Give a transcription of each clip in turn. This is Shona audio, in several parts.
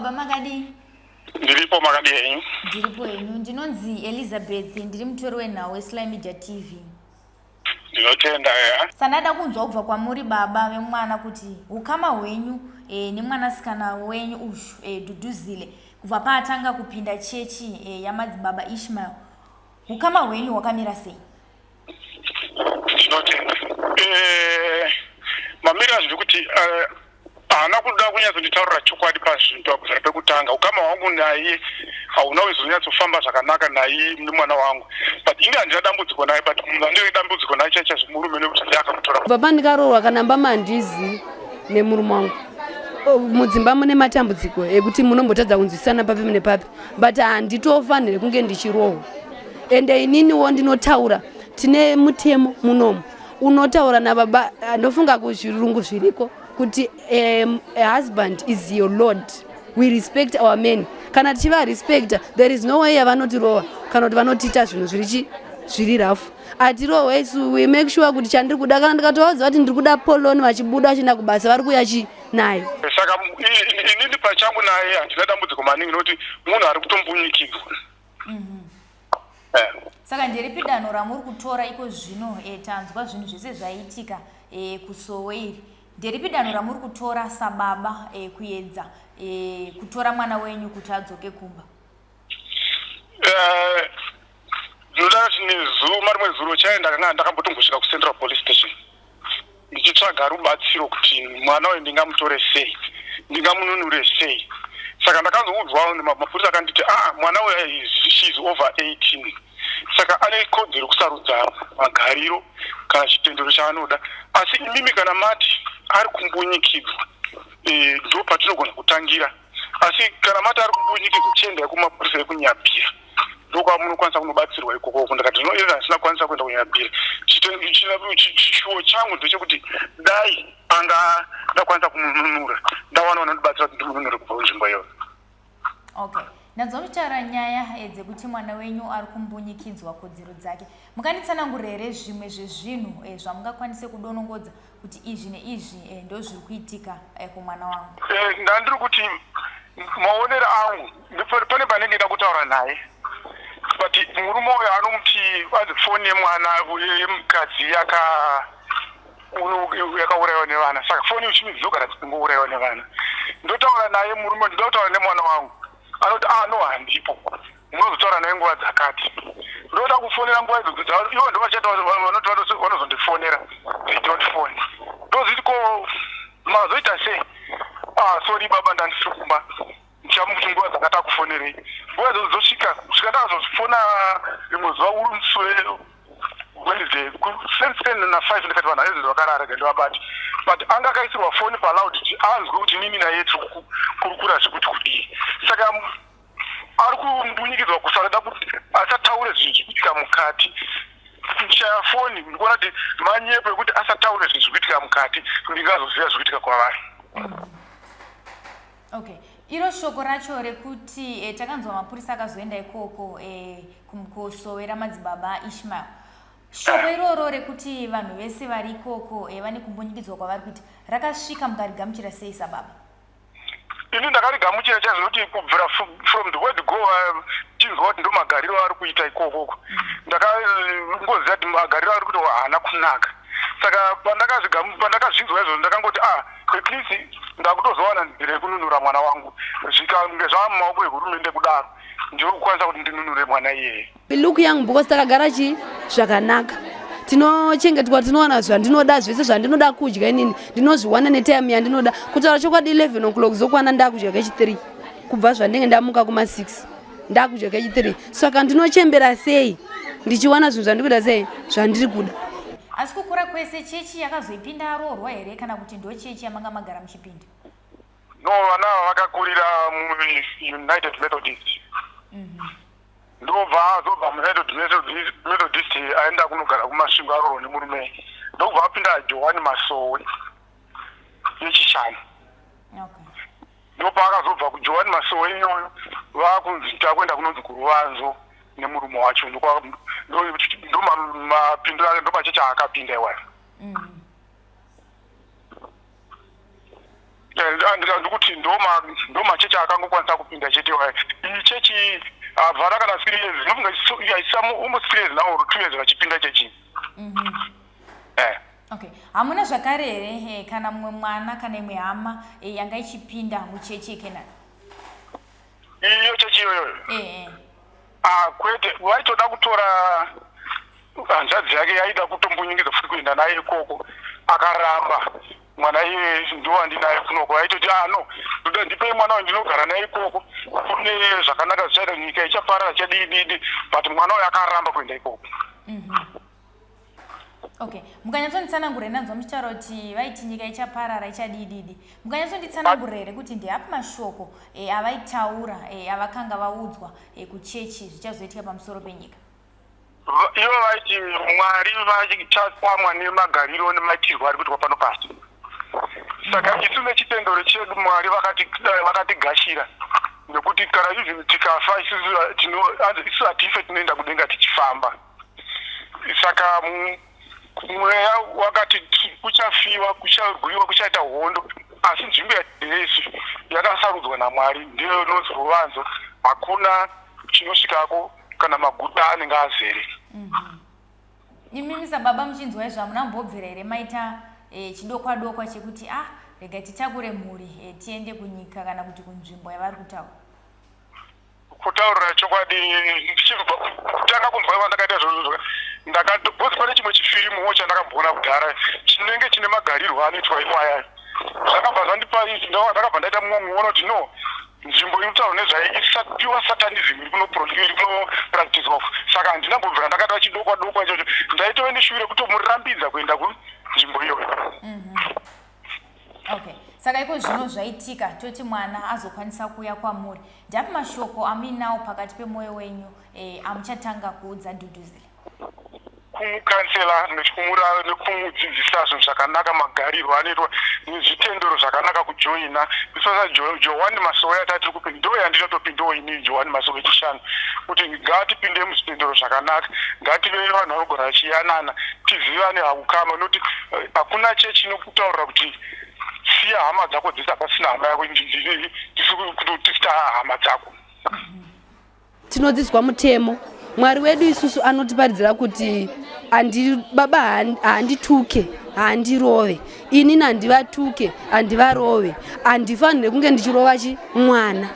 baba makadi ndiripo makadi henyu ndiripo henyu ndinonzi Elizabeth ndiri mutori wenhau weSly Media TV. Ndinotenda ya Sandada kunzwa kubva kwamuri baba vemwana kuti ukama hwenyu NeMwanasikana wenyu ushu Duduzile kubva paatanga kupinda chechi yaMadzibaba Ishmael. Ukama hwenyu hwakamira sei? Ndinotenda mamira zvekuti haana kuda kunyatsonditaurira chokwadi pazvinhu pazara pekutanga. Ukama hwangu naye hauna kuzonyatsofamba zvakanaka naye nemwana wangu, but inge handina dambudziko naye, but handiri dambudziko naye chaizvo murume nekuti ndakamutora. Baba ndikaroorwa kanamba mandizi nemurume wangu mudzimba mune matambudziko ekuti munombotadza kunzwisana papi nepapi, but handitofanire kunge ndichirohwa. Ende ininiwo ndinotaura tine mutemo munomu unotaura nababa. Ndofunga kuzvirungu zviriko kuti a husband is your lord. We respect our men. Kana tichiva respecta, there is no way yavanotirohwa kana kuti vanotiita zvinhu zviri rafu. Atirohwe isu, we make sure kuti chandiri kuda kana ndikatovaudza kuti ndiri kuda poloni vachibuda vachienda kubasa vari kuuya naye. Saka inini pachangu naye handina dambudziko maningi nokuti munhu ari kutombunyikidzwa. Saka ndiripi danho ramuri kutora iko zvino tanzwa zvinhu zvese zvaitika kusowe iri? Ndiripi danho ramuri kutora sababa kuedza kutora mwana wenyu kuti adzoke kumba? Ndinoda kuti nezuma rimwe zuro chaenda kanga ndakambotongosvika kuCentral Police Station ndichitsvaga rubatsiro kuti mwana uyu ndingamutore sei, ndingamununure sei. Saka ndakazoudzwa nemapurisa akanditi mwana uyu she is over 18, saka ane kodzero kusarudza magariro kana chitendero chaanoda. Asi imimi kana mati ari kumbunyikidzwa ndo patinogona kutangira. Asi kana mati ari kumbunyikidzwa chiendai kumapurisa ekunyabhira ndokwamunokwanisa kunobatsirwa ikoko. Ndakati ina hasina kwanisa kuenda kunyabhira. Chichuo changu ndechekuti dai anga ndakwanisa kumununura ndawana vanondibatsira kuti ndimununure kubva kunzvimbo iyoyo. Okay. Nadzotaura nyaya dzekuti mwana wenyu ari kumbunyikidzwa kodzero dzake. Mukanditsanangurire zvimwe zvezvinhu zvamungakwanise kudonongodza kuti izvi neizvi ndo zviri kuitika kumwana wangu? Ndandiri kuti maonero angu pane panenge ndida kutaura naye, but murume uyu anomuti foni yemwana yemukadzi yakaurayiwa nevana, saka foni uchimidzoka ratsingourayiwa nevana. Ndotaura naye murume, ndotaura nemwana wangu anoti no handipo, munozotaura naye nguva dzakati. Ndoda kufonera nguva idzo ivo ndo vachata vanoti vanozondifonera don't phone. Ndoziti ko mazoita sei? Sorry baba ndandisiri kumba, ndichamuti nguva dzakati akufonerei. Nguva idzo dzosvika kusvika ndakazofona rimwe zuva uri musure Wednesday since 10 na 5 ndikati vanhu haizvo vakarara ndivabati, but anga akaisirwa foni paloud kuti anzwe kuti mimi naye tiri kurukura zvekuti kudii. Saka ari kumbunyikidzwa kusada kuti asataure zvinhu zvikuitika mukati. Kushaya foni ndikuona kuti manyepo ekuti asataure zvinhu zvikuitika mukati ndingazoziva zvikuitika kwavari. Okay. Iro shoko racho rekuti takanzwa mapurisa akazoenda ikoko kuMukoso weMadzibaba Ishmael. Shoko iroro rekuti vanhu vese vari ikoko vane kumbunyikidzwa kwavari kuti rakasvika mukarigamuchira sei sababa? Ini ndakarigamuchira chazvinoti kubvira from the word go chinzwa kuti ndo magariro ari kuita ikoko. Ndakangoziva kuti magariro ari kuti haana kunaka. Saka pandakazvinzwa izvo ndakangoti at least ndakutozowana nzira yekununura mwana wangu. Zvikange zvava mumaoko ehurumende kudaro ndiri kukwanisa kuti ndinunure mwana iyeye. Luku yangu because takagara zvakanaka. Tinochengetwa, tinowana zvandinoda zvese zvandinoda kudya inini ndinozviwana netime yandinoda. Kutaura chokwadi 11 o'clock zokwana ndakudya kechi3 kubva zvandenge ndamuka kuma6 ndakudya kechi3. Saka ndinochembera sei ndichiwana zvinhu zvandikuda sei zvandiri kuda. Asi kukura kwese chechi yakazoipinda roorwa here kana kuti ndo chechi yamanga magara muchipinda? No, vana vakakurira muUnited Methodist. Ndobva muUnited Methodist aenda kunogara kumasvingo aroro nemurume. Ndobva apinda Johani Masowe yechishanu. Okay. Ndopa akazobva kuJohani Masowe iyoyo vakunzi takwenda kunonzi kuRuvanzo nemurume wacho. Ndo mapindiro ake ndo machechi akapinda iwayo. ndikuti ndo machechi akangokwanisa kupinda chete wayo. Iyi chechi vhara kana 3 years zvinobva yaisa almost 3 years now or 2 years vachipinda chechi. Okay, hamuna zvakare here kana mumwe mwana kana imwe hama yanga ichipinda muchechi ikena? Iyo chechi iyoyo kwete vaitoda kutora hanzvadzi yake yaida kutombunyingidza futi kuenda naye ikoko akaramba. Mwana iye ndo andinaye kunoko aitoti no ndoda ndipe mwana wandinogara naye ikoko kune zvakanaka zvichaita nyika ichaparara chadididi but mwana uyo akaramba kuenda ikoko. Okay, mukanyatsonditsanangurira nanzwa muchitaura kuti vaiti nyika ichaparara ichadididi. Mukanyatsonditsanangurira here kuti ndeapi mashoko avaitaura avakanga vaudzwa kuchechi zvichazoitika pamusoro penyika? Ivo vaiti Mwari vachitasamwa nemagariro nemaitirwo ari kuitwa pano pasi. Saka isu nechitendero chedu Mwari vakatigashira nekuti kana izvi tikafa isu hatife tinoenda kudenga tichifamba. Saka mweya wakati kuchafiwa kuchagwiwa kuchaita hondo asi nzvimbo yajesu yakasarudzwa naMwari ndiyo inonzi ruvanzo. Hakuna chinosvikako kana maguta anenge azere. Imi Baba muchinzwa izvo hamunambobvera here maita chidokwa dokwa chekuti rega titakure mhuri tiende kunyika kana kuti kunzvimbo yavari kutaura? Kutaurira chokwadi kutanga kunzwa vandakaita zvozvo ndakatogozi pane chimwe chifirimuwo chandakambona kudhara chinenge chine magarirwo anoitwa iwaya. Zvakabva zvandipa ndakabva ndaita mumwe muono kuti no nzvimbo inotaura nezvayo pure satanism iri kunopracticwa. Saka handinambobvira ndakata chidokwa dokwa ichocho ndaitove neshure kutomurambidza kuenda kunzvimbo iyoyo. Okay, saka iko zvino zvaitika toti mwana azokwanisa kuuya kwamuri, ndapi mashoko amuinawo pakati pemwoyo wenyu amuchatanga kuudza Duduzile? Kumukansela nekumudzidzisa zvinhu zvakanaka magarirwo anoitwa nezvitendero zvakanaka kujoina. Kusosa Johani Masowe atati kupinda ndo yandinotopindawo ini Johani Masowe chishanu kuti ngatipinde muzvitendero zvakanaka, ngative vanhu vanogona vachiyanana, tizivane haukama noti hakuna chechi inokutaurira kuti siya hama dzako dzese pasina hama yako tisita hama dzako. Tinodzidzwa mutemo. Mwari wedu isusu anotiparidzira kuti Baba handituke handirove, ini handivatuke handivarove, handifanire kunge ndichirova mwana.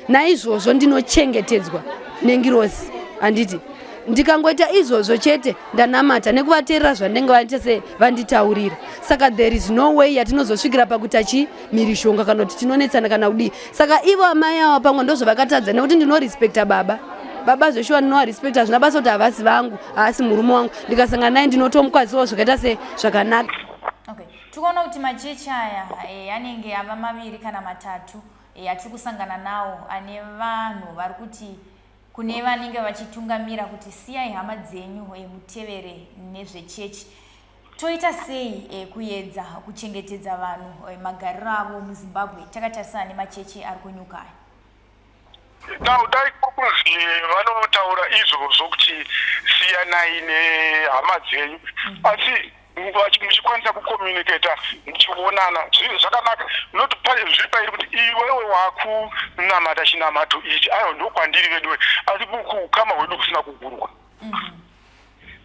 Naizvozvo ndinochengetedzwa nengirosi. Handiti ndikangoita izvozvo chete ndanamata nekuvateerera zvandenge vanchese vanditaurira. Saka there is no way yatinozosvikira pakuti mhirishonga kana kuti tinonetsana kana kudii. Saka ivo amai avo pamwe ndozvo vakatadza nekuti ndinorespekta baba zveshuwa ndinowarespekta. Hazvina basa kuti havasi vangu haasi murume wangu, ndikasangana naye ndinotomukwazisawo zvakaita zvakanaka. Okay, tikuona kuti machechi aya anenge ava maviri kana matatu atiri kusangana nawo ane vanhu vari kuti kune vanenge vachitungamira kuti siyai hama dzenyu mutevere nezvechechi. Toita sei kuedza kuchengetedza vanhu magariro avo muZimbabwe takatarisana nemachechi ari kunyuka aya? Dai kukunzi vanotaura izvozvo kuti siyanai nehama dzenyu asi muchikwanisa kucommunicata muchionana zvinhu zvakanaka. Noti zviri pairi kuti iwewe wakunamata chinamato ichi aiwa ndokwandiri veduwe asi kukama hwedu kusina kugurwa.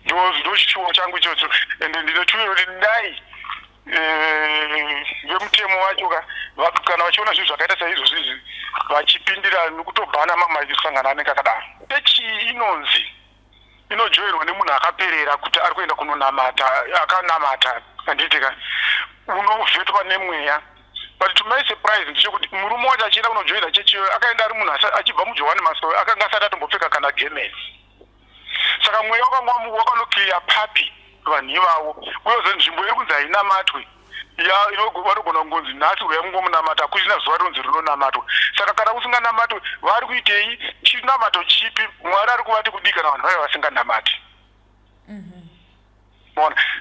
Ndo chichuo changu ichocho ende ndinotuiro kuti dai vemutemo wacho kana vachiona zvinhu zvakaita saizvozvizvi vachipindira nekutobhana mamaiki kusangana anenge akadaro. Chechi inonzi inojoerwa nemunhu akaperera kuti ari kuenda kunonamata akanamata handitika unovhetwa nemweya. But to my surprise ndechekuti murume wacho achienda kunojoera chechi iyoyo akaenda ari munhu achibva muJohani Masowe akanga asati atombopfeka kana gemenzi. Saka mweya wakanokiriya papi vanhu ivavo uye nzvimbo iri kunzi hainamatwe vanogona kungonzi nhasi uya mungomunamata hakuchina zuva ronzi rinonamatwa. Saka kana usinganamatwe vari kuitei chinamato chipi Mwari ari kuvati kudii kana vanhu vaya vasinganamati.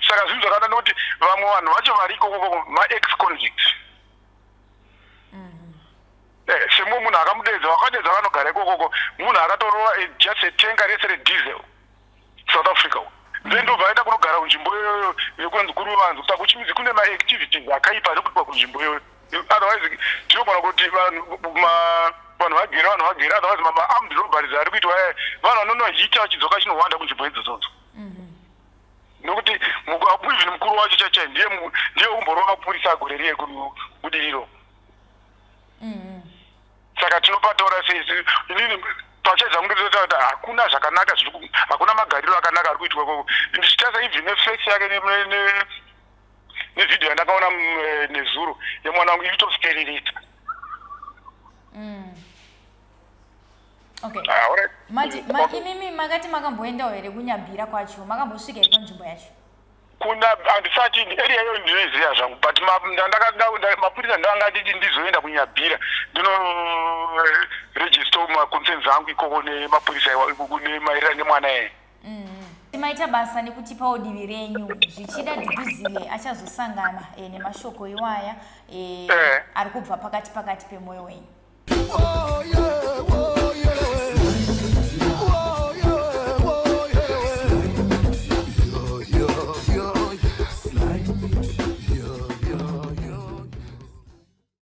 Saka zvinhu zvakada nokuti vamwe vanhu vacho variko ma-ex convicts semwe munhu akamudedza wakadedza vanogara ikokoko munhu akatorova just tenga rese rediesel South Africa then ndobva aenda kunogara kunzvimbo iyoyo yekunzi kuri vanhu saka kuchimidzi kune maactivities akaipa ari kuitwa kunzvimbo iyoyo. otherwise tinogona kuti vanhu vagere otherwise armed robberies ari kuitwa vanhu vanonohita vachidzoka chinohwanda kunzvimbo idzodzo nokuti even mukuru wacho chacha ndiye umboro wamapurisa agoreriye kudiriro saka tinopatora inini pachaidza kunge totaura kuti hakuna zvakanaka hakuna magariro akanaka ari kuitwa ikoko ndichitarisa even neface yake nevidhio yandakaona nezuro yemwana wangu iritosterereta. Okay. Imimi makati makamboendawo here kunyabhira kwacho makambosvika here panzvimbo yacho? Handisati area iyoyo ndinoiziva zvangu but mapurisa ndangati ndizoenda kunyabhira ndinoregister maconcerns angu ikoko nemapurisa maererano nemwana yeye. Timaita basa nekutipawo divi renyu zvichida Duduzile achazosangana nemashoko iwaya ari kubva pakati pemwoyo wenyu.